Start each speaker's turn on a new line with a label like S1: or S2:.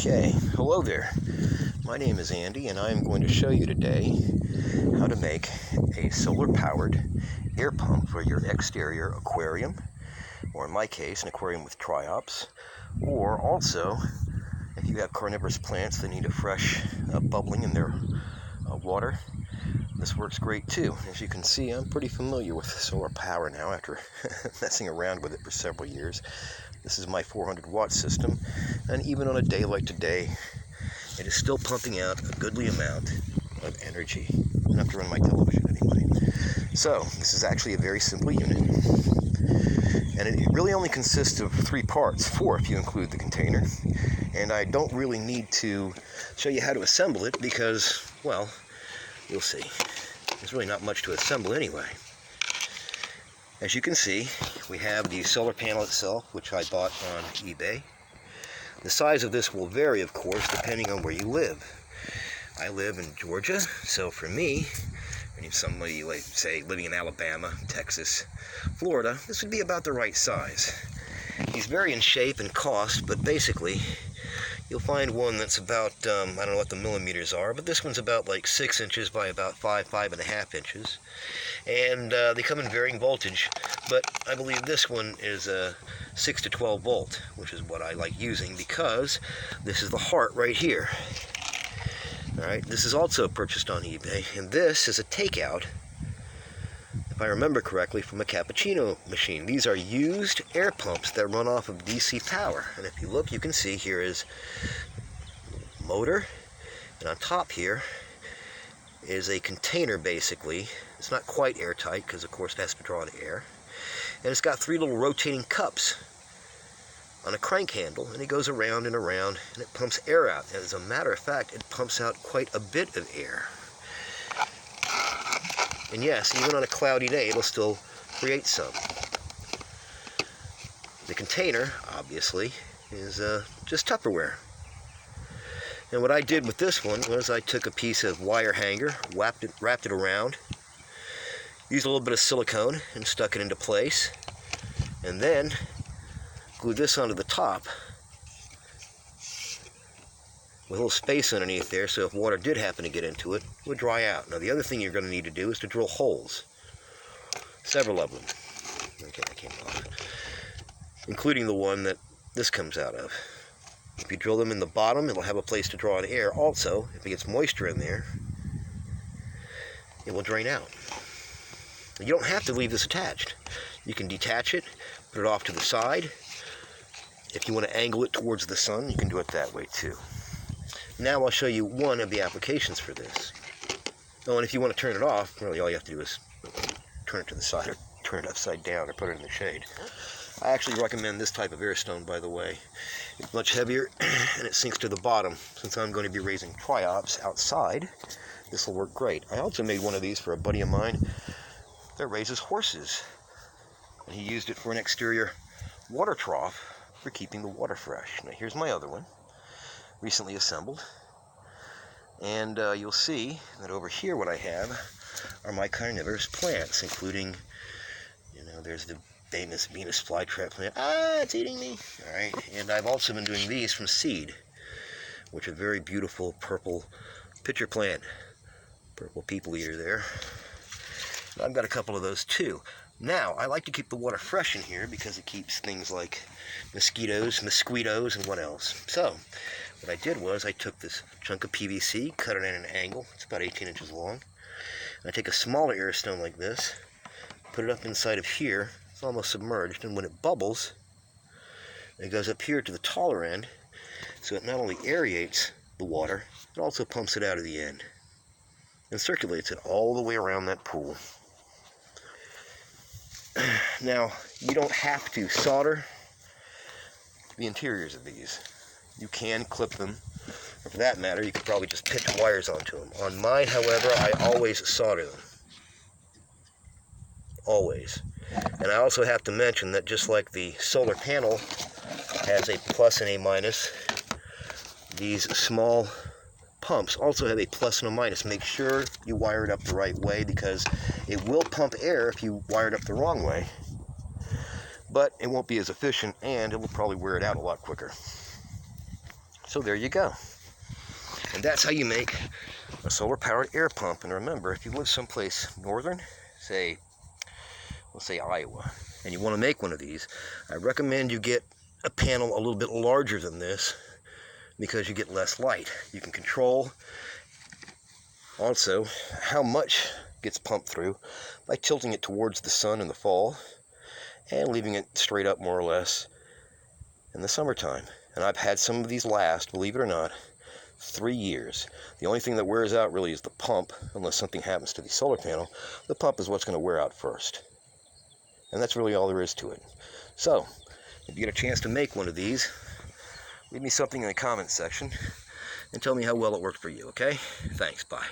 S1: Okay, hello there. My name is Andy, and I'm going to show you today how to make a solar-powered air pump for your exterior aquarium, or in my case, an aquarium with triops, or also if you have carnivorous plants that need a fresh bubbling in their water. This works great too. As you can see, I'm pretty familiar with solar power now after messing around with it for several years. This is my 400-watt system, and even on a day like today, it is still pumping out a goodly amount of energy. Enough to run my television anyway. So, this is actually a very simple unit, and it really only consists of 3 parts, 4 if you include the container. And I don't really need to show you how to assemble it because, well, you'll see. There's really not much to assemble anyway. As you can see, we have the solar panel itself, which I bought on eBay. The size of this will vary, of course, depending on where you live. I live in Georgia, so for me, and if somebody, like, say, living in Alabama, Texas, Florida, this would be about the right size. These vary in shape and cost, but basically, you'll find one that's about, I don't know what the millimeters are, but this one's about like 6 inches by about 5.5 inches. And they come in varying voltage, but I believe this one is a 6 to 12 volt, which is what I like using because this is the heart right here. Alright, this is also purchased on eBay, and this is a takeout, if I remember correctly, from a cappuccino machine. These are used air pumps that run off of DC power. And if you look, you can see here is a motor, and on top here is a container, basically. It's not quite airtight because, of course, it has to draw in air. And it's got 3 little rotating cups on a crank handle, and it goes around and around, and it pumps air out. And as a matter of fact, it pumps out quite a bit of air. And yes, even on a cloudy day, it'll still create some. The container, obviously, is just Tupperware. And what I did with this one was I took a piece of wire hanger, wrapped it around, used a little bit of silicone and stuck it into place, and then glued this onto the top with a little space underneath there, so if water did happen to get into it, it would dry out. Now, the other thing you're going to need to do is to drill holes. Several of them. Okay, that came off. Including the one that this comes out of. If you drill them in the bottom, it'll have a place to draw in air. Also, if it gets moisture in there, it will drain out. You don't have to leave this attached. You can detach it, put it off to the side. If you want to angle it towards the sun, you can do it that way too. Now I'll show you one of the applications for this. Oh, and if you want to turn it off, really all you have to do is turn it to the side or turn it upside down or put it in the shade. I actually recommend this type of air stone, by the way. It's much heavier and it sinks to the bottom. Since I'm going to be raising triops outside, this will work great. I also made one of these for a buddy of mine that raises horses. And he used it for an exterior water trough for keeping the water fresh. Now here's my other one, recently assembled. And you'll see that over here what I have are my carnivorous plants, including, there's the famous Venus flytrap plant. Ah, it's eating me! Alright, and I've also been doing these from seed, which are very beautiful purple pitcher plant. Purple people eater there. I've got a couple of those too. Now, I like to keep the water fresh in here because it keeps things like mosquitoes, and what else. So, what I did was I took this chunk of PVC, cut it at an angle. It's about 18 inches long. And I take a smaller air stone like this, put it up inside of here. It's almost submerged, and when it bubbles, it goes up here to the taller end, so it not only aerates the water, it also pumps it out of the end and circulates it all the way around that pool. Now, you don't have to solder the interiors of these. You can clip them, or for that matter, you could probably just pitch wires onto them. On mine, however, I always solder them. Always. And I also have to mention that just like the solar panel has a plus and a minus, these small pumps also have a plus and a minus. Make sure you wire it up the right way because it will pump air if you wire it up the wrong way. But it won't be as efficient and it will probably wear it out a lot quicker. So there you go. And that's how you make a solar-powered air pump. And remember, if you live someplace northern, say, let's say Iowa, and you want to make one of these, I recommend you get a panel a little bit larger than this because you get less light. You can control also how much gets pumped through by tilting it towards the sun in the fall and leaving it straight up more or less in the summertime. And I've had some of these last, believe it or not, 3 years. The only thing that wears out really is the pump, unless something happens to the solar panel. The pump is what's going to wear out first. And that's really all there is to it. So, if you get a chance to make one of these, leave me something in the comments section and tell me how well it worked for you, okay? Thanks, bye.